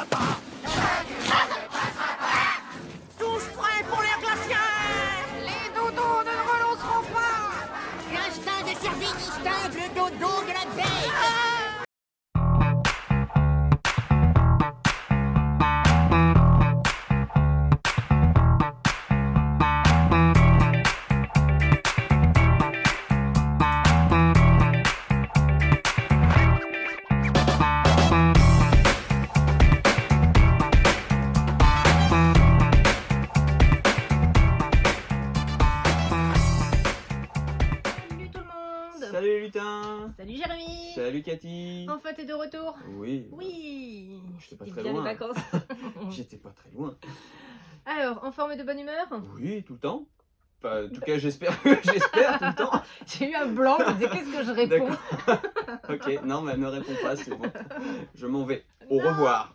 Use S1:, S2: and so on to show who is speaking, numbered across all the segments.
S1: passera pas. Tous prêts pour l'air glaciaire.
S2: Les dodos ne nous relanceront pas.
S3: L'instinct des services distingue le dodo de la veille.
S2: Salut tout le monde.
S4: Salut les lutins.
S2: Salut Jérémy.
S4: Salut Cathy.
S2: Enfin t'es de retour.
S4: Oui.
S2: Oui.
S4: J'étais pas
S2: C'était
S4: très
S2: bien
S4: loin.
S2: les vacances.
S4: J'étais pas très loin.
S2: Alors, en forme et de bonne humeur.
S4: Oui, tout le temps. Enfin, en tout cas, j'espère j'espère tout le temps.
S2: J'ai eu un blanc, je me disais qu'est-ce que je réponds.
S4: D'accord. Ok, non, mais ne réponds pas, c'est bon. Je m'en vais. Au
S2: Non.
S4: revoir.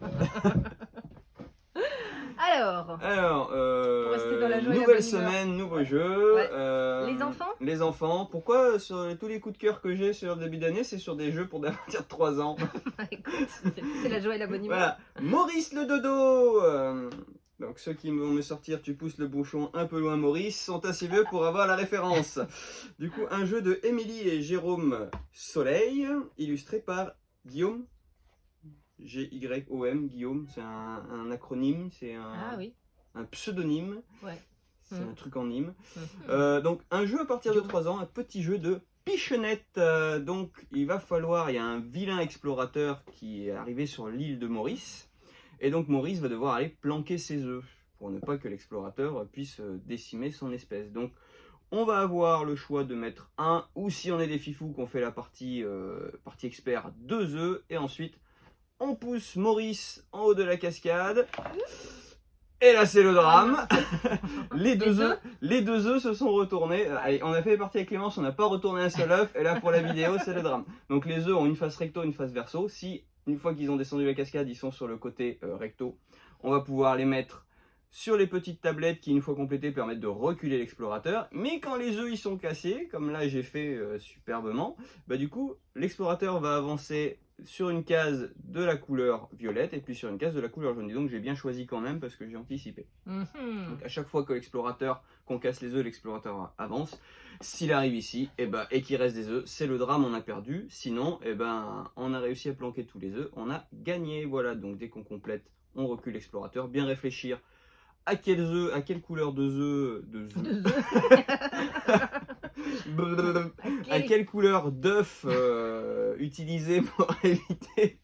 S2: Alors,
S4: Alors,
S2: Pour rester dans la joie et la
S4: nouvelle
S2: bonne humeur.
S4: semaine, nouveau jeu.
S2: Ouais. Les enfants.
S4: Les enfants. Pourquoi sur tous les coups de cœur que j'ai sur le début d'année, c'est sur des jeux pour des partir de 3 ans.
S2: écoute, c'est la joie et la bonne humeur.
S4: Voilà, Maurice le dodo. Donc ceux qui vont me sortir, tu pousses le bouchon un peu loin Maurice, sont assez vieux pour avoir la référence. Du coup, un jeu de Émilie et Jérôme Soleil, illustré par Guillaume. G-Y-O-M, Guillaume, c'est un acronyme, c'est
S2: Ah oui.
S4: un pseudonyme,
S2: Ouais.
S4: c'est un truc en nîmes.
S2: Mhm.
S4: Donc un jeu à partir de 3 ans, un petit jeu de pichonnette. Donc il va falloir, il y a un vilain explorateur qui est arrivé sur l'île de Maurice. Et donc Maurice va devoir aller planquer ses œufs pour ne pas que l'explorateur puisse décimer son espèce. Donc on va avoir le choix de mettre un, ou si on est des fifous qu'on fait la partie expert, 2 œufs. Et ensuite on pousse Maurice en haut de la cascade. Et là c'est le drame. les deux œufs se sont retournés. Allez, on a fait les parties avec Clémence, on n'a pas retourné un seul œuf. Et là pour la vidéo c'est le drame. Donc les œufs ont une face recto, une face verso. Si une fois qu'ils ont descendu la cascade, ils sont sur le côté recto, on va pouvoir les mettre sur les petites tablettes qui, une fois complétées, permettent de reculer l'explorateur. Mais quand les œufs ils sont cassés, comme là j'ai fait superbement, bah du coup l'explorateur va avancer sur une case de la couleur violette et puis sur une case de la couleur jaune. Et donc j'ai bien choisi quand même parce que j'ai anticipé.
S2: Mhm.
S4: Donc à chaque fois que l'explorateur, qu'on casse les œufs, l'explorateur avance. S'il arrive ici et qu'il reste des œufs, c'est le drame, on a perdu. Sinon, on a réussi à planquer tous les œufs, on a gagné. Voilà, donc dès qu'on complète, on recule l'explorateur. Bien réfléchir à quels œufs, à quelle couleur
S2: Deux œufs.
S4: à quelle couleur d'œuf utiliser pour éviter.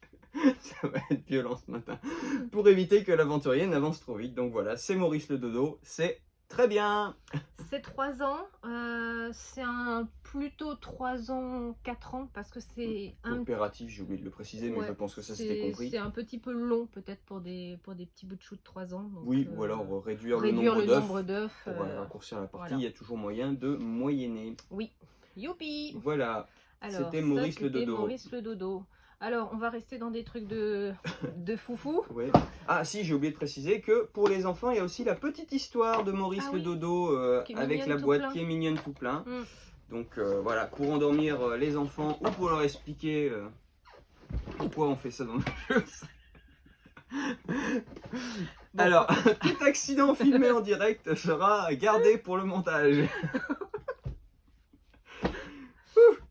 S4: Ça va être violent ce matin. Pour éviter que l'aventurier n'avance trop vite. Donc voilà, c'est Maurice le dodo, c'est très bien.
S2: C'est 3 ans, c'est un plutôt 3 ans, 4 ans, parce que c'est un
S4: Coopératif, j'ai oublié de le préciser, mais
S2: ouais,
S4: je pense que ça c'était compris.
S2: C'est un petit peu long peut-être pour des petits bouts de chou de 3 ans. Donc,
S4: Oui, ou alors réduire le
S2: réduire le
S4: nombre
S2: nombre
S4: d'œufs.
S2: d'œufs.
S4: Pour raccourcir la partie,
S2: voilà.
S4: il y a toujours moyen de moyenner.
S2: Oui, youpi.
S4: Voilà,
S2: Alors,
S4: c'était
S2: ça,
S4: Maurice le
S2: c'était
S4: dodo.
S2: Maurice le dodo. Alors, on va rester dans des trucs de foufou.
S4: Ouais. Ah si, j'ai oublié de préciser que pour les enfants, il y a aussi la petite histoire de Maurice
S2: Ah
S4: le
S2: oui.
S4: dodo
S2: Qui est
S4: avec
S2: mignonne
S4: la
S2: tout
S4: boîte
S2: plein.
S4: qui est mignonne tout plein.
S2: Mm.
S4: Donc voilà, pour endormir les enfants ou pour leur expliquer pourquoi on fait ça dans le jeu.
S2: Bon.
S4: Alors, tout accident filmé en direct sera gardé pour le montage.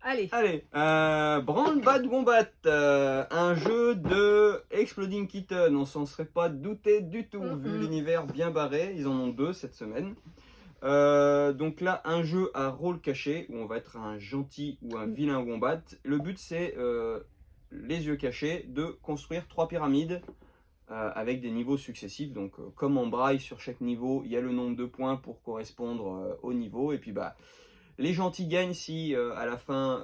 S2: Allez.
S4: Allez, Brand Bad Wombat, un jeu de Exploding Kitten, on s'en serait pas douté du tout, vu l'univers bien barré, ils en ont 2 cette semaine. Donc là, un jeu à rôle caché, où on va être un gentil ou un vilain Wombat. Le but c'est, les yeux cachés, de construire 3 pyramides avec des niveaux successifs. Donc comme en braille sur chaque niveau, il y a le nombre de points pour correspondre au niveau, et puis les gentils gagnent si à la fin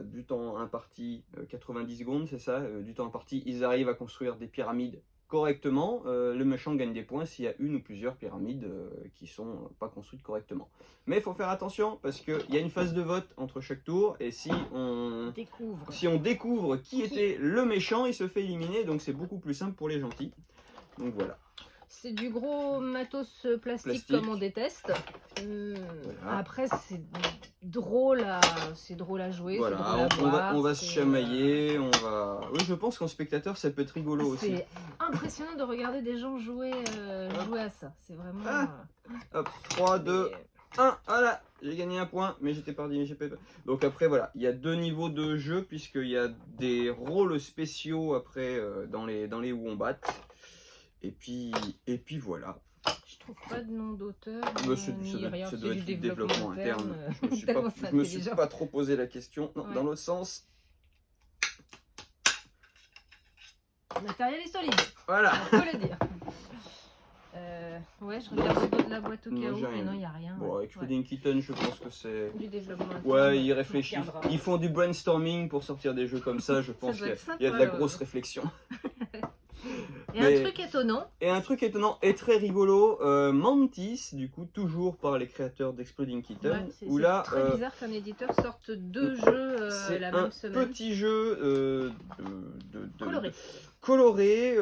S4: du temps imparti, 90 secondes, c'est ça, du temps imparti, ils arrivent à construire des pyramides correctement. Le méchant gagne des points s'il y a une ou plusieurs pyramides qui sont pas construites correctement. Mais il faut faire attention parce qu'il y a une phase de vote entre chaque tour et si on découvre qui était le méchant, il se fait éliminer, donc c'est beaucoup plus simple pour les gentils. Donc voilà.
S2: C'est du gros matos plastique comme on déteste.
S4: Voilà.
S2: Après, c'est drôle à jouer.
S4: Voilà,
S2: c'est drôle à voir,
S4: on va se
S2: c'est,
S4: chamailler, on va... Oui, je pense qu'en spectateur, ça peut être rigolo aussi.
S2: C'est impressionnant de regarder des gens jouer à ça. C'est vraiment...
S4: Hop, 3, 2, 1, voilà, j'ai gagné un point, mais j'étais pas dit, j'ai pas... Donc après, voilà, il y a 2 niveaux de jeu, puisqu'il y a des rôles spéciaux après dans les wombats. Et puis voilà.
S2: Je trouve pas de nom d'auteur.
S4: Ça
S2: ni
S4: doit
S2: rien.
S4: être
S2: C'est
S4: du développement interne. Je me suis
S2: Tellement
S4: je me suis
S2: intelligent.
S4: pas trop posé la question. Non,
S2: Ouais.
S4: dans l'autre sens.
S2: Le matériel est solide,
S4: Voilà.
S2: on peut le dire. Ouais, je regarde au dos de la boîte au
S4: Non,
S2: cas où,
S4: j'ai
S2: mais
S4: rien
S2: non,
S4: dit.
S2: il n'y a rien.
S4: Bon,
S2: ouais.
S4: Exploding Kitten, je pense que c'est...
S2: Du développement interne.
S4: Ouais, ils
S2: on
S4: réfléchissent.
S2: regardera.
S4: Ils font du brainstorming pour sortir des jeux comme ça. Je pense
S2: doit
S4: qu'il
S2: être sympa,
S4: y a de la
S2: ouais.
S4: grosse réflexion.
S2: Et
S4: Mais-
S2: un truc étonnant,
S4: Et un truc étonnant et très rigolo, Mantis, du coup, toujours par les créateurs d'Exploding Kitten,
S2: ouais, c'est
S4: où là,
S2: très bizarre qu'un éditeur sorte 2 jeux
S4: c'est
S2: la
S4: un
S2: même semaine.
S4: petit jeu
S2: Coloré.
S4: coloré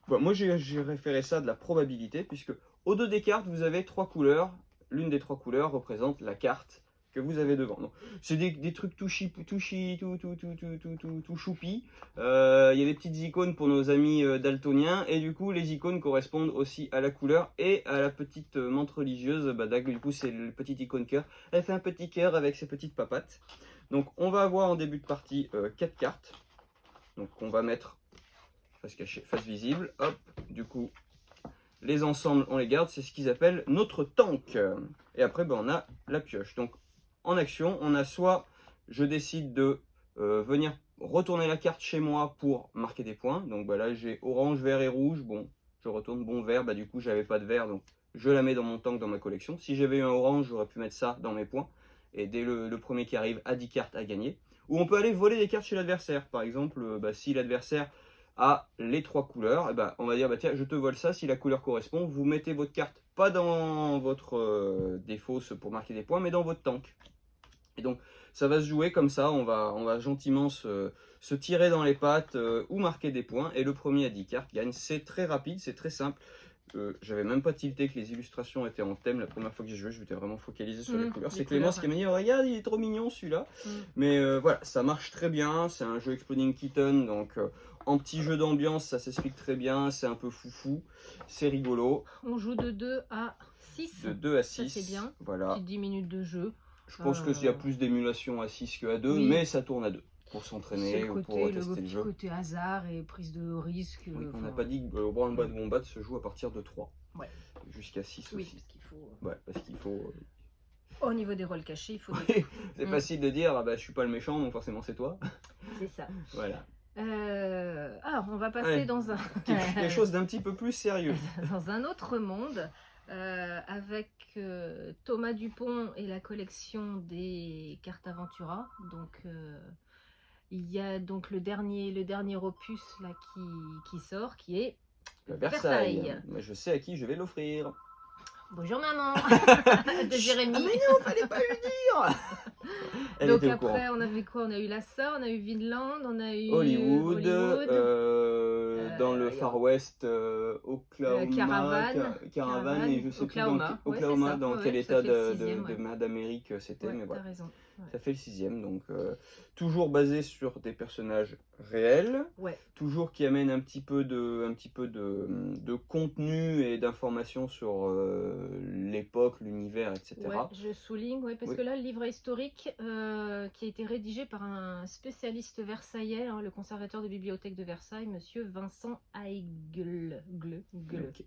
S4: Bon, moi, j'ai référé ça de la probabilité, puisque au dos des cartes, vous avez 3 couleurs. L'une des 3 couleurs représente la carte que vous avez devant. C'est des trucs tout choupi. Il y a des petites icônes pour nos amis daltoniens, et du coup, les icônes correspondent aussi à la couleur et à la petite menthe religieuse. Du coup, c'est le petit icône cœur. Elle fait un petit cœur avec ses petites papates. Donc, on va avoir en début de partie 4 cartes. Donc, on va mettre face cachée, face visible. Hop, du coup, les ensembles, on les garde. C'est ce qu'ils appellent notre tank. Et après, on a la pioche. Donc, en action, on a soit je décide de venir retourner la carte chez moi pour marquer des points. Donc là, j'ai orange, vert et rouge. Bon, je retourne bon vert. Du coup, j'avais pas de vert, donc je la mets dans mon tank, dans ma collection. Si j'avais eu un orange, j'aurais pu mettre ça dans mes points. Et dès le premier qui arrive à 10 cartes à gagner. Ou on peut aller voler des cartes chez l'adversaire. Par exemple, si l'adversaire a les 3 couleurs, on va dire tiens, je te vole ça. Si la couleur correspond, vous mettez votre carte pas dans votre défausse pour marquer des points, mais dans votre tank. Et donc ça va se jouer comme ça, on va gentiment se tirer dans les pattes ou marquer des points, et le premier à 10 cartes gagne. C'est très rapide, c'est très simple. J'avais même pas tilté que les illustrations étaient en thème la première fois que j'ai joué, je m'étais vraiment focalisé sur les couleurs. C'est Clémence qui m'a dit regarde, il est trop mignon celui-là. Mais voilà, ça marche très bien, c'est un jeu Exploding Kitten, donc en petit jeu d'ambiance, ça s'explique très bien, c'est un peu foufou, c'est rigolo.
S2: On joue de 2 à 6.
S4: De 2 à 6,
S2: Ça c'est bien.
S4: voilà.
S2: Petite 10 minutes de jeu.
S4: Je pense qu'il y a plus d'émulation à 6 qu'à 2,
S2: Oui.
S4: mais ça tourne à 2 pour
S2: C'est
S4: s'entraîner
S2: le
S4: ou pour
S2: côté,
S4: tester le
S2: petit
S4: jeu.
S2: côté hasard et prise de risque.
S4: Oui, on n'a
S2: enfin,
S4: pas dit que le Brown Bad Wombat se joue à partir de 3.
S2: Ouais.
S4: Jusqu'à 6
S2: Oui,
S4: aussi.
S2: parce qu'il faut.
S4: Ouais, parce qu'il faut.
S2: Au niveau des rôles cachés, il faut.
S4: Oui, c'est facile de dire je suis pas le méchant, donc forcément c'est toi.
S2: C'est ça.
S4: Voilà.
S2: Alors, on va passer
S4: Allez.
S2: dans un.
S4: Quelque chose d'un petit peu plus sérieux.
S2: Dans un autre monde, avec Thomas Dupont et la collection des cartes Aventura. Donc, il y a donc le dernier opus là qui sort, qui est
S4: Versailles. Mais je sais à qui je vais l'offrir.
S2: Bonjour maman de Jérémy.
S4: Ah mais non, fallait pas lui dire. Elle
S2: Donc
S4: était au courant.
S2: après, on avait quoi? On a eu Lhasa, on a eu Vinland, on a eu
S4: Hollywood, dans le
S2: y a-
S4: Far West, Oklahoma, Caravane, et je sais
S2: Oklahoma.
S4: plus dans,
S2: Ouais,
S4: Oklahoma,
S2: c'est ça.
S4: dans
S2: Ouais,
S4: quel
S2: ça
S4: état
S2: fait le sixième, ouais.
S4: d'Amérique c'était,
S2: Ouais,
S4: mais
S2: t'as
S4: voilà.
S2: raison. Ouais.
S4: Ça fait le 6e, donc toujours basé sur des personnages réels,
S2: Ouais.
S4: toujours qui amène un petit peu de contenu et d'informations sur l'époque, l'univers, etc.
S2: Ouais, je souligne, ouais, parce
S4: Oui.
S2: que là, le livret historique qui a été rédigé par un spécialiste versaillais, hein, le conservateur de bibliothèque de Versailles, monsieur Vincent Aigle.
S4: Ok.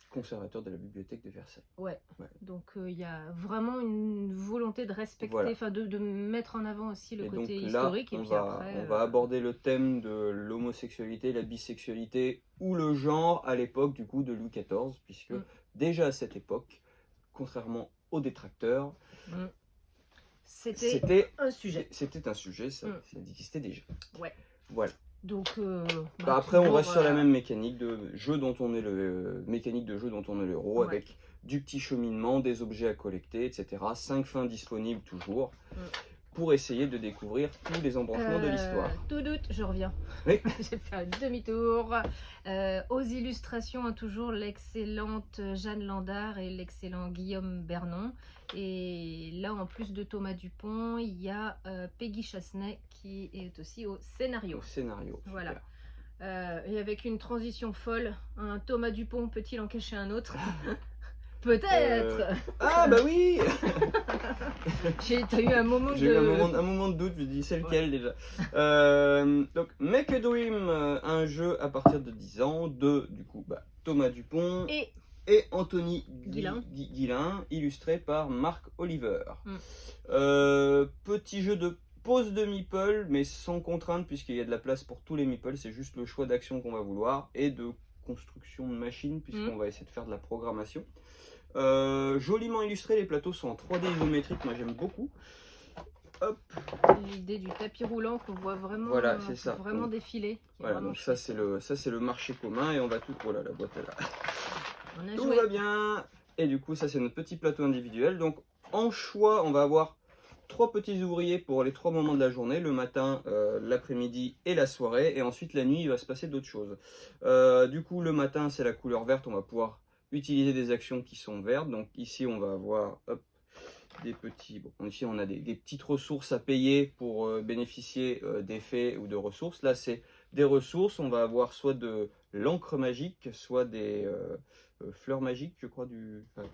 S4: Conservateur de la bibliothèque de Versailles.
S2: Ouais.
S4: Ouais.
S2: Donc il y a vraiment une volonté de respecter,
S4: Voilà.
S2: enfin de mettre en avant aussi le
S4: Et
S2: côté
S4: donc là,
S2: historique. Et
S4: on
S2: puis
S4: va,
S2: après,
S4: on va aborder le thème de l'homosexualité, la bisexualité ou le genre à l'époque du coup de Louis XIV, puisque déjà à cette époque, contrairement aux détracteurs,
S2: c'était un sujet.
S4: C'était un sujet, ça existait déjà.
S2: Ouais.
S4: Voilà.
S2: Donc
S4: Après, on
S2: toujours,
S4: reste sur la même mécanique de jeu dont on est le héros,
S2: Ouais.
S4: avec du petit cheminement, des objets à collecter, etc. 5 fins disponibles toujours. pour essayer de découvrir tous les embranchements de l'histoire.
S2: Tout doute, je reviens.
S4: Oui.
S2: J'ai fait un demi-tour. Aux illustrations, toujours l'excellente Jeanne Landard et l'excellent Guillaume Bernon. Et là, en plus de Thomas Dupont, il y a Peggy Chassenay qui est aussi au scénario.
S4: Au scénario.
S2: Voilà.
S4: Super.
S2: Et avec une transition folle, un Thomas Dupont peut-il en cacher un autre? Peut-être.
S4: Ah bah oui.
S2: T'as eu un moment
S4: J'ai eu un moment de doute, je me dis c'est lequel déjà. Donc Make a Dream, un jeu à partir de 10 ans de du coup Thomas Dupont et Anthony Guillain, illustré par Marc Oliver. Petit jeu de pose de meeple, mais sans contrainte puisqu'il y a de la place pour tous les meeples, c'est juste le choix d'action qu'on va vouloir et de construction de machines puisqu'on va essayer de faire de la programmation. Joliment illustré, les plateaux sont en 3D isométrique, moi j'aime beaucoup. Hop.
S2: L'idée du tapis roulant qu'on voit vraiment,
S4: voilà, c'est ça.
S2: Vraiment donc, défiler.
S4: Voilà, donc ça c'est le marché commun et on va tout. Voilà, la boîte est là. Tout va bien. Et du coup, ça c'est notre petit plateau individuel. Donc en choix, on va avoir 3 petits ouvriers pour les 3 moments de la journée, le matin, l'après-midi et la soirée. Et ensuite la nuit, il va se passer d'autres choses. Du coup, le matin, c'est la couleur verte, on va pouvoir utiliser des actions qui sont vertes. Donc ici on va avoir des petits, ici on a des petites ressources à payer pour bénéficier d'effets ou de ressources. Là c'est des ressources, on va avoir soit de l'encre magique, soit des fleurs magiques, je crois,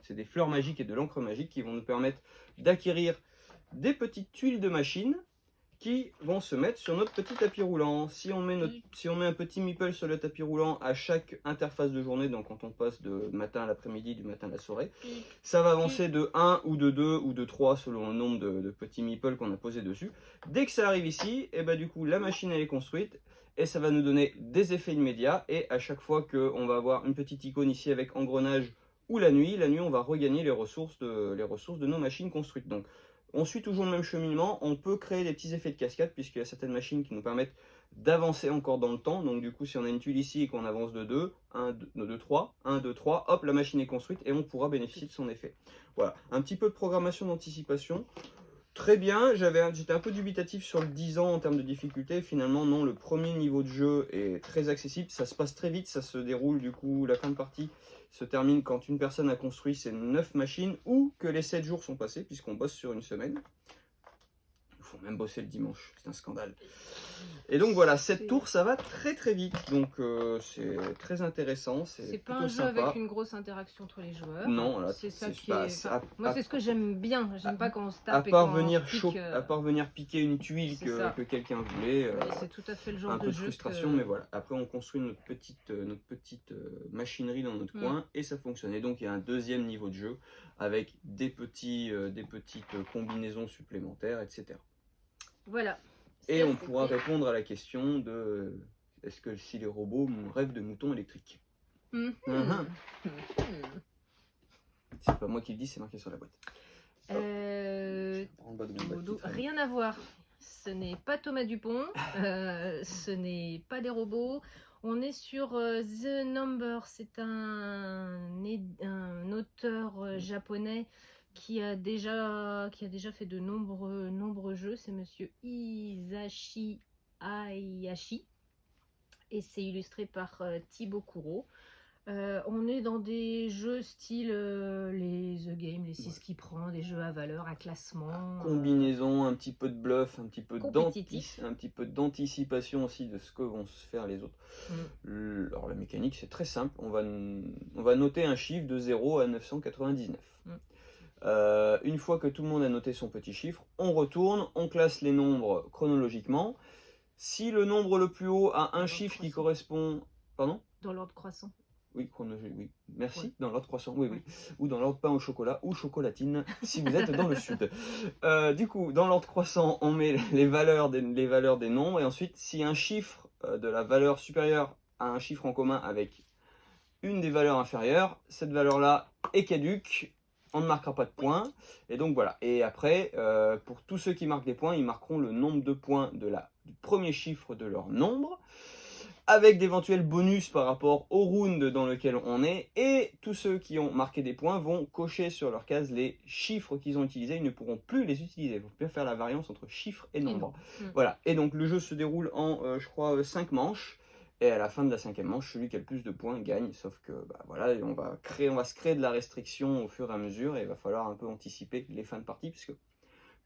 S4: c'est des fleurs magiques et de l'encre magique qui vont nous permettre d'acquérir des petites tuiles de machine qui vont se mettre sur notre petit tapis roulant. Si on met un petit meeple sur le tapis roulant à chaque interface de journée, donc quand on passe de matin à l'après-midi, du matin à la soirée, ça va avancer de 1 ou de 2 ou de 3 selon le nombre de petits meeples qu'on a posé dessus. Dès que ça arrive ici, et du coup la machine elle est construite et ça va nous donner des effets immédiats. Et à chaque fois qu'on va avoir une petite icône ici avec engrenage ou la nuit on va regagner les ressources de nos machines construites. Donc on suit toujours le même cheminement, on peut créer des petits effets de cascade puisqu'il y a certaines machines qui nous permettent d'avancer encore dans le temps. Donc du coup, si on a une tuile ici et qu'on avance de 2, 1, 2, 3, 1, 2, 3, hop, la machine est construite et on pourra bénéficier de son effet. Voilà, un petit peu de programmation d'anticipation. Très bien, j'étais un peu dubitatif sur le 10 ans en termes de difficulté. Finalement, non, le premier niveau de jeu est très accessible. Ça se passe très vite, ça se déroule du coup, la fin de partie se termine quand une personne a construit ses 9 machines ou que les 7 jours sont passés puisqu'on bosse sur une semaine. Il faut même bosser le dimanche, c'est un scandale. Et donc voilà, 7 tours, ça va très très vite, donc c'est très intéressant, c'est
S2: pas un jeu
S4: sympa.
S2: Avec une grosse interaction entre les joueurs.
S4: Non, là,
S2: c'est ça qui est... moi c'est ce que j'aime bien, j'aime pas quand on se tape
S4: à part venir piquer une tuile que quelqu'un voulait.
S2: C'est tout à fait le genre
S4: un
S2: de
S4: peu de
S2: jeu
S4: frustration, mais voilà. Après on construit notre petite machinerie dans notre coin et ça fonctionne. Et donc il y a un deuxième niveau de jeu avec des petites combinaisons supplémentaires, etc.
S2: Voilà.
S4: Et on pourra répondre à la question de est-ce que si les robots rêvent de moutons électriques. C'est pas moi qui le dis, c'est marqué sur la boîte.
S2: Rien à voir. Ce n'est pas Thomas Dupont, ce n'est pas des robots. On est sur The Number, c'est un auteur japonais qui a déjà fait de nombreux jeux. C'est monsieur Hisashi Hayashi et c'est illustré par Thibaut Courreau. On est dans des jeux style les The Game, les 6 qui prend, des jeux à valeur, à classement.
S4: Combinaison, un petit peu de bluff, un petit peu d'anticipation aussi de ce que vont se faire les autres. Alors la mécanique c'est très simple, on va noter un chiffre de 0 à 999. Une fois que tout le monde a noté son petit chiffre, on retourne, on classe les nombres chronologiquement. Si le nombre le plus haut a un chiffre qui correspond... Pardon ?
S2: Dans l'ordre croissant.
S4: Oui, chronologique, oui. Merci, dans l'ordre croissant, oui. Ou dans l'ordre pain au chocolat ou chocolatine, si vous êtes dans le sud. Du coup, dans l'ordre croissant, on met les valeurs des nombres, et ensuite, si un chiffre de la valeur supérieure a un chiffre en commun avec une des valeurs inférieures, cette valeur-là est caduque, on ne marquera pas de points, et donc voilà. Et après, pour tous ceux qui marquent des points, ils marqueront le nombre de points du premier chiffre de leur nombre. avec d'éventuels bonus par rapport au round dans lequel on est, et tous ceux qui ont marqué des points vont cocher sur leur case les chiffres qu'ils ont utilisés, ils ne pourront plus les utiliser. Il faut bien faire la variance entre chiffres et nombres. Voilà, et donc le jeu se déroule en, je crois, 5 manches, et à la fin de la 5e manche, celui qui a le plus de points gagne, sauf que, bah, voilà, on va se créer de la restriction au fur et à mesure, et il va falloir un peu anticiper les fins de partie, puisque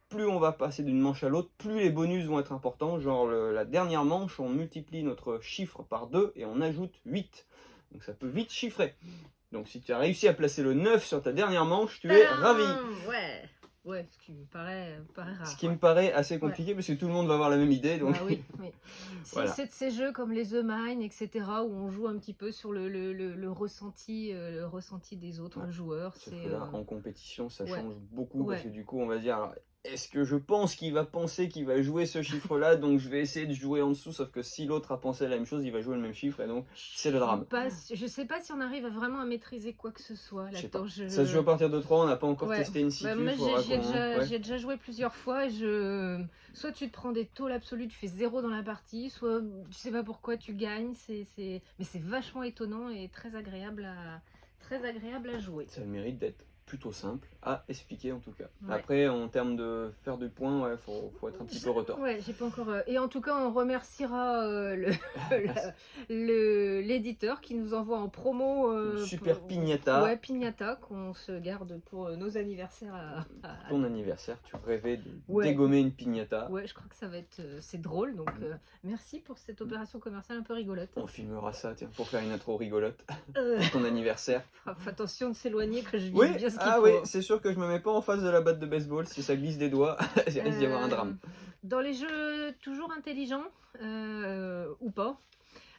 S4: plus on va passer d'une manche à l'autre, plus les bonus vont être importants. Genre la dernière manche, on multiplie notre chiffre par 2 et on ajoute 8. Donc ça peut vite chiffrer. Donc si tu as réussi à placer le 9 sur ta dernière manche, tu es ravi.
S2: Ouais, ce qui me paraît rare.
S4: Ce qui me paraît assez compliqué parce que tout le monde va avoir la même idée. Donc...
S2: Bah oui.
S4: Voilà.
S2: C'est de ces jeux comme les The Mine, etc., où on joue un petit peu sur le ressenti des autres joueurs.
S4: Sauf que là, en compétition, ça change beaucoup
S2: Ouais.
S4: parce que du coup, on va se dire, alors, est-ce que je pense qu'il va penser qu'il va jouer ce chiffre-là, donc je vais essayer de jouer en dessous, sauf que si l'autre a pensé la même chose, il va jouer le même chiffre, et donc c'est le drame.
S2: Je sais pas si on arrive vraiment à maîtriser quoi que ce soit.
S4: Ça se joue à partir de 3, on n'a pas encore testé une situ.
S2: Moi, j'ai déjà joué plusieurs fois, et soit tu te prends des tôles absolus, tu fais 0 dans la partie, soit tu sais pas pourquoi tu gagnes, mais c'est vachement étonnant et très agréable à jouer.
S4: Ça a le mérite d'être plutôt simple à expliquer en tout cas. Ouais. Après, en termes de faire du point, faut être un petit peu retard.
S2: Ouais, j'ai pas encore. Et en tout cas, on remerciera l'éditeur qui nous envoie en promo.
S4: Super piñata.
S2: Ouais, piñata qu'on se garde pour nos anniversaires.
S4: Ton anniversaire, tu rêvais de dégommer une piñata.
S2: Ouais, je crois que ça va être. C'est drôle, donc merci pour cette opération commerciale un peu rigolote.
S4: On filmera ça, tiens, pour faire une intro rigolote. Ton anniversaire.
S2: Attention de s'éloigner, que je vise bien ce qu'il faut.
S4: Ah oui, c'est sûr que je me mets pas en face de la batte de baseball, si ça glisse des doigts, il risque d'y avoir un drame.
S2: Dans les jeux toujours intelligents, ou pas,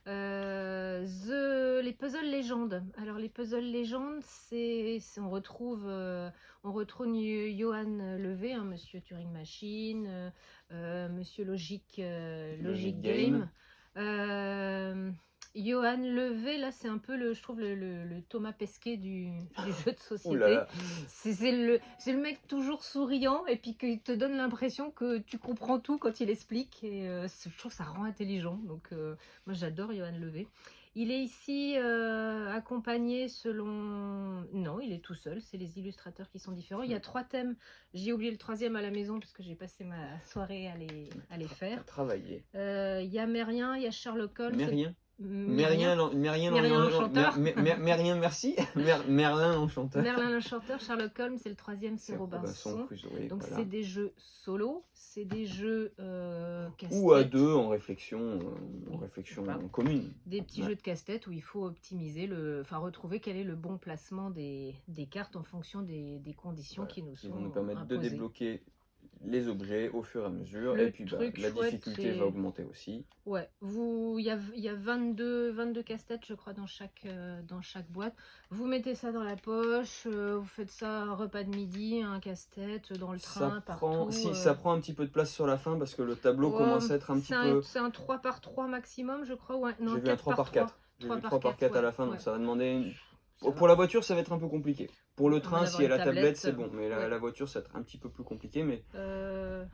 S2: les puzzles légendes. Alors les puzzles légendes, on retrouve Johan Levé, hein, Monsieur Turing Machine, Monsieur Logic Game. Johan Levé, là, c'est un peu je trouve le Thomas Pesquet du jeu de société. C'est le mec toujours souriant et puis qui te donne l'impression que tu comprends tout quand il explique. Et je trouve que ça rend intelligent. Donc, moi, j'adore Johan Levé. Il est ici accompagné selon... Non, il est tout seul. C'est les illustrateurs qui sont différents. Il y a 3 thèmes. J'ai oublié le 3e à la maison parce que j'ai passé ma soirée à les faire.
S4: Travailler.
S2: Il y a Mérien, il y a Sherlock Holmes.
S4: Merlin l'enchanteur. Merci. Merlin l'enchanteur.
S2: Merlin l'enchanteur, Sherlock Holmes, c'est le 3e, c'est Robinson. Donc c'est des jeux solo, c'est des jeux casse-tête.
S4: Ou à deux en réflexion commune.
S2: Des petits jeux de casse-tête où il faut optimiser, retrouver quel est le bon placement des cartes en fonction des conditions qui nous sont
S4: Ils vont nous permettre
S2: imposées.
S4: de débloquer les objets au fur et à mesure, et puis la difficulté va augmenter aussi.
S2: Ouais, il y a 22 casse-têtes, je crois, dans chaque boîte. Vous mettez ça dans la poche, vous faites ça un repas de midi, un casse-tête, dans le train, partout.
S4: Ça prend un petit peu de place sur la fin parce que le tableau commence à être un petit peu...
S2: C'est un 3x3 maximum, je crois. Ouais, non,
S4: j'ai vu un 3x4. J'ai vu 3x4 à la fin, donc ça va demander... Pour la voiture, ça va être un peu compliqué. Pour le train, s'il y a la tablette, c'est bon. Mais la voiture, ça va être un petit peu plus compliqué. Mais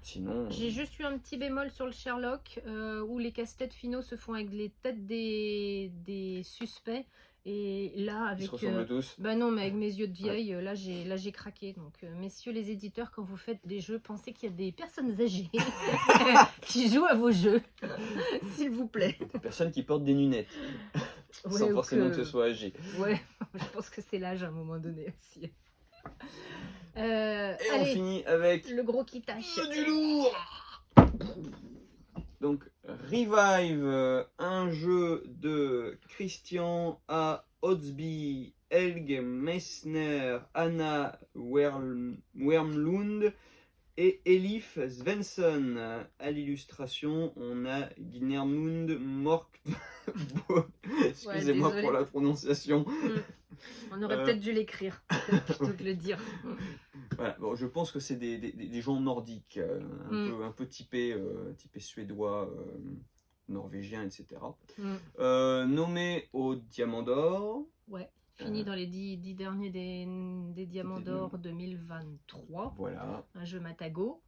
S4: sinon... J'ai
S2: juste eu un petit bémol sur le Sherlock, où les casse-têtes finaux se font avec les têtes des suspects. Et là, avec...
S4: Ils se ressemblent tous.
S2: Bah non, mais avec mes yeux de vieille, là j'ai craqué. Donc, messieurs les éditeurs, quand vous faites des jeux, pensez qu'il y a des personnes âgées qui jouent à vos jeux. S'il vous plaît.
S4: Des personnes qui portent des lunettes. Sans forcément que ce soit âgé.
S2: Ouais, je pense que c'est l'âge à un moment donné aussi.
S4: Et
S2: allez,
S4: on finit avec
S2: le gros qui tâche.
S4: Du lourd. Donc Revive, un jeu de Christian A. Hodsby, Helge Messner, Anna Wermlund et Elif Svensson. À l'illustration, on a Gnermund Mork. Excusez-moi pour la prononciation.
S2: On aurait peut-être dû l'écrire plutôt que le dire.
S4: Voilà, bon, je pense que c'est des gens nordiques, un peu typés suédois, norvégiens, etc. Nommés au Diamant d'Or.
S2: Ouais. Fini dans les 10 derniers des Diamants d'Or 2023.
S4: Voilà.
S2: Un jeu Matago.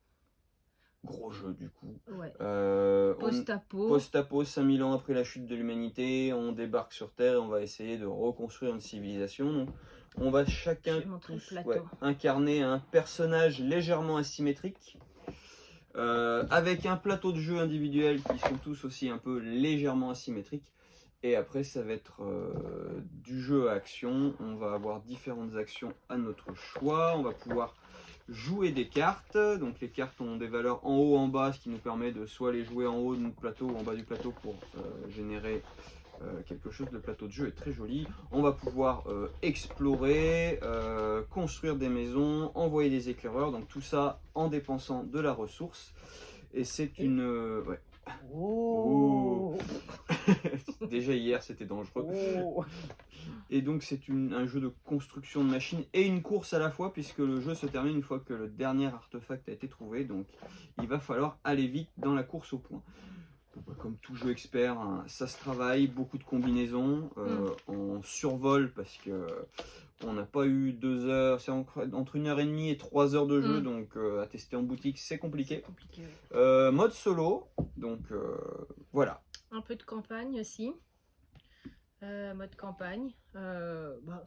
S4: gros jeu du coup.
S2: Ouais.
S4: On-
S2: Post-apo.
S4: Post-apo, 5000 ans après la chute de l'humanité, on débarque sur Terre et on va essayer de reconstruire une civilisation. Donc, on va chacun
S2: Je vais montrer le
S4: tous,
S2: plateau.
S4: incarner un personnage légèrement asymétrique, avec un plateau de jeu individuel qui sont tous aussi un peu légèrement asymétriques. Et après, ça va être du jeu à action. On va avoir différentes actions à notre choix. On va pouvoir jouer des cartes. Donc les cartes ont des valeurs en haut, en bas, ce qui nous permet de soit les jouer en haut du plateau ou en bas du plateau pour générer quelque chose. Le plateau de jeu est très joli. On va pouvoir explorer, construire des maisons, envoyer des éclaireurs. Donc tout ça en dépensant de la ressource. Et c'est une... ouais.
S1: Oh.
S4: Déjà hier c'était dangereux.
S1: Oh.
S4: Et donc c'est un jeu de construction de machines et une course à la fois, puisque le jeu se termine une fois que le dernier artefact a été trouvé. Donc il va falloir aller vite dans la course au point. Donc, comme tout jeu expert, hein, ça se travaille, beaucoup de combinaisons, en survol, parce que on n'a pas eu 2 heures, c'est entre 1h30 et 3 heures de jeu, donc à tester en boutique c'est compliqué.
S2: Compliqué, ouais.
S4: Mode solo, donc voilà.
S2: Un peu de campagne aussi. Mode campagne. Bah,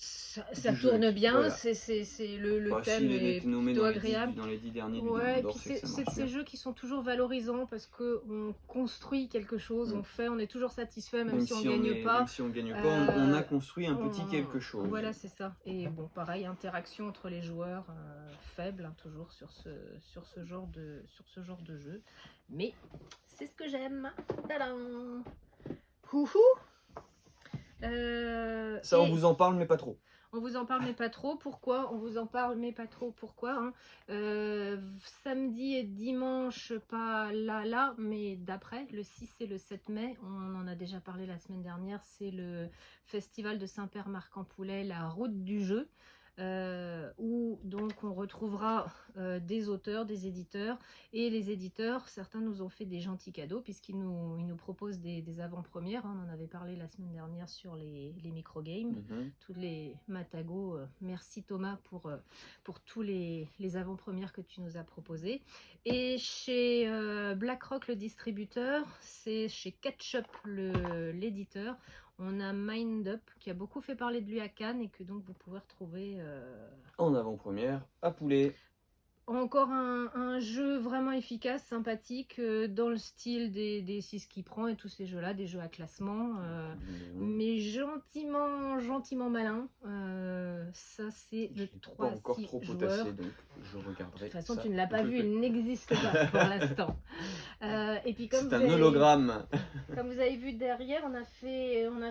S2: ça
S4: Du jeu,
S2: tourne bien,
S4: voilà.
S2: c'est le
S4: Bah,
S2: thème
S4: s'il
S2: est
S4: été nommé
S2: plutôt
S4: dans les 10
S2: agréable.
S4: dans les 10 derniers du
S2: Ouais, et
S4: Game d'Or,
S2: puis
S4: c'est que ça
S2: c'est
S4: marche
S2: de ces
S4: bien.
S2: jeux qui sont toujours valorisants parce qu'on construit quelque chose, on est toujours satisfait même si on gagne pas.
S4: Même si on gagne pas, on a construit un petit quelque chose.
S2: Voilà, c'est ça. Et bon, pareil, interaction entre les joueurs faible, hein, toujours sur ce genre de jeu. Mais c'est ce que j'aime. Tadam. Houhou.
S4: Ça, on
S2: Et
S4: vous en parle, mais pas trop.
S2: on vous en parle mais pas trop. Pourquoi on vous en parle mais pas trop? Pourquoi, hein? Samedi et dimanche, pas là, mais d'après, le 6 et le 7 mai, on en a déjà parlé la semaine dernière, c'est le festival de Saint-Père-Marc-en-Poulet, la route du jeu, où donc on retrouvera des auteurs, des éditeurs, et les éditeurs, certains nous ont fait des gentils cadeaux puisqu'ils nous proposent des avant-premières, hein. On en avait parlé la semaine dernière sur les micro-games, tous les Matago. Merci Thomas pour tous les avant-premières que tu nous as proposés. Et chez BlackRock le distributeur, c'est chez Ketchup l'éditeur, on a Mind Up qui a beaucoup fait parler de lui à Cannes et que donc vous pouvez retrouver
S4: En avant-première, à Poulet.
S2: encore un jeu vraiment efficace, sympathique, dans le style des 6 qui prend et tous ces jeux-là, des jeux à classement, mais gentiment malin. Ça, c'est de 3
S4: pas encore
S2: 6
S4: trop
S2: joueurs.
S4: potassé, donc je regarderai.
S2: De toute façon,
S4: ça
S2: tu ne l'as pas
S4: de
S2: vu,
S4: plus
S2: il n'existe pas pour l'instant. Et puis comme
S4: C'est un hologramme.
S2: Comme vous avez vu derrière, on a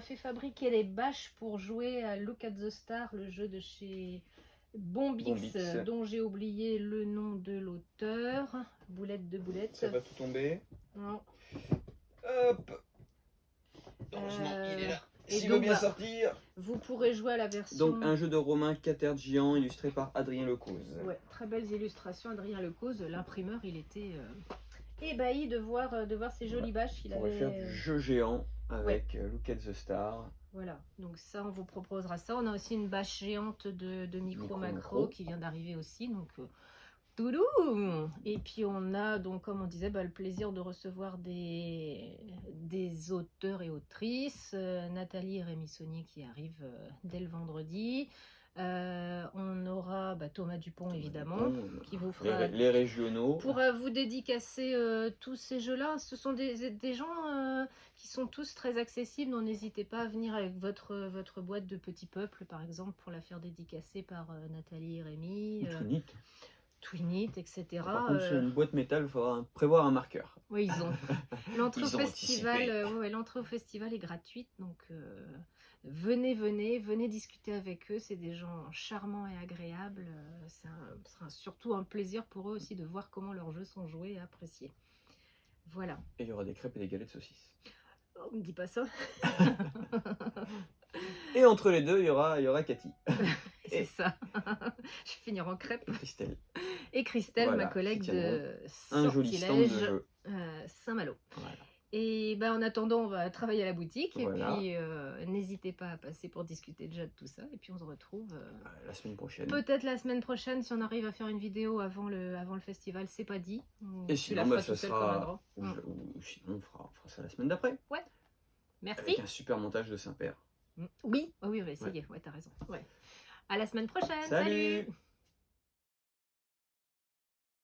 S2: fait fabriquer les bâches pour jouer à Look at the Star, le jeu de chez Bombix, dont j'ai oublié le nom de l'auteur. Boulette de boulette.
S4: Ça va tout tomber.
S2: Non.
S4: Hop. Heureusement, il est là.
S2: et
S4: S'il
S2: donc,
S4: veut bien
S2: bah,
S4: sortir.
S2: Vous pourrez jouer à la version...
S4: Donc un jeu de Romain Catergian illustré par Adrien Lecause.
S2: Ouais, très belles illustrations, Adrien Lecause. L'imprimeur, il était ébahi de voir ces jolies bâches.
S4: On va faire du jeu géant avec Look at the Star.
S2: Voilà, donc ça, on vous proposera ça. On a aussi une bâche géante de Micro Macro
S4: Macro
S2: qui vient d'arriver aussi. Donc, toudou. Et puis on a donc, comme on disait, le plaisir de recevoir des auteurs et autrices. Nathalie et Rémi Saunier qui arrivent dès le vendredi. On aura Thomas Dupont évidemment, qui vous fera
S4: les régionaux.
S2: Pour vous dédicacer tous ces jeux-là. Ce sont des gens qui sont tous très accessibles, donc n'hésitez pas à venir avec votre boîte de Petit Peuple par exemple pour la faire dédicacer par Nathalie et Rémi. Twinit, etc.
S4: Par contre, sur une boîte métal, il faudra prévoir un marqueur.
S2: Oui, ils ont. L'entrée
S4: Ils ont
S2: au festival est gratuite, donc venez discuter avec eux. C'est des gens charmants et agréables. Ce sera surtout un plaisir pour eux aussi de voir comment leurs jeux sont joués et appréciés. Voilà.
S4: Et il y aura des crêpes et des galettes de saucisses.
S2: On ne dit pas ça.
S4: Et entre les deux, il y aura Cathy.
S2: C'est ça. Je vais finir en crêpe.
S4: Christelle.
S2: Et Christelle,
S4: Voilà,
S2: ma collègue de
S4: un joli stand de
S2: Sortilège
S4: jeu.
S2: Saint-Malo.
S4: Voilà.
S2: Et ben, en attendant, on va travailler à la boutique.
S4: Voilà.
S2: Et puis, n'hésitez pas à passer pour discuter déjà de tout ça. Et puis, on se retrouve
S4: La semaine prochaine.
S2: peut-être la semaine prochaine si on arrive à faire une vidéo avant le festival. C'est pas dit.
S4: Et
S2: Tu la
S4: sinon,
S2: feras
S4: ça
S2: tout seul comme un
S4: sera.
S2: grand.
S4: Ou sinon, on fera ça la semaine d'après.
S2: Merci.
S4: Avec un super montage de Saint-Père.
S2: Oui, on va essayer. Ouais, t'as raison. Ouais. À la semaine prochaine.
S4: Salut.
S2: Salut.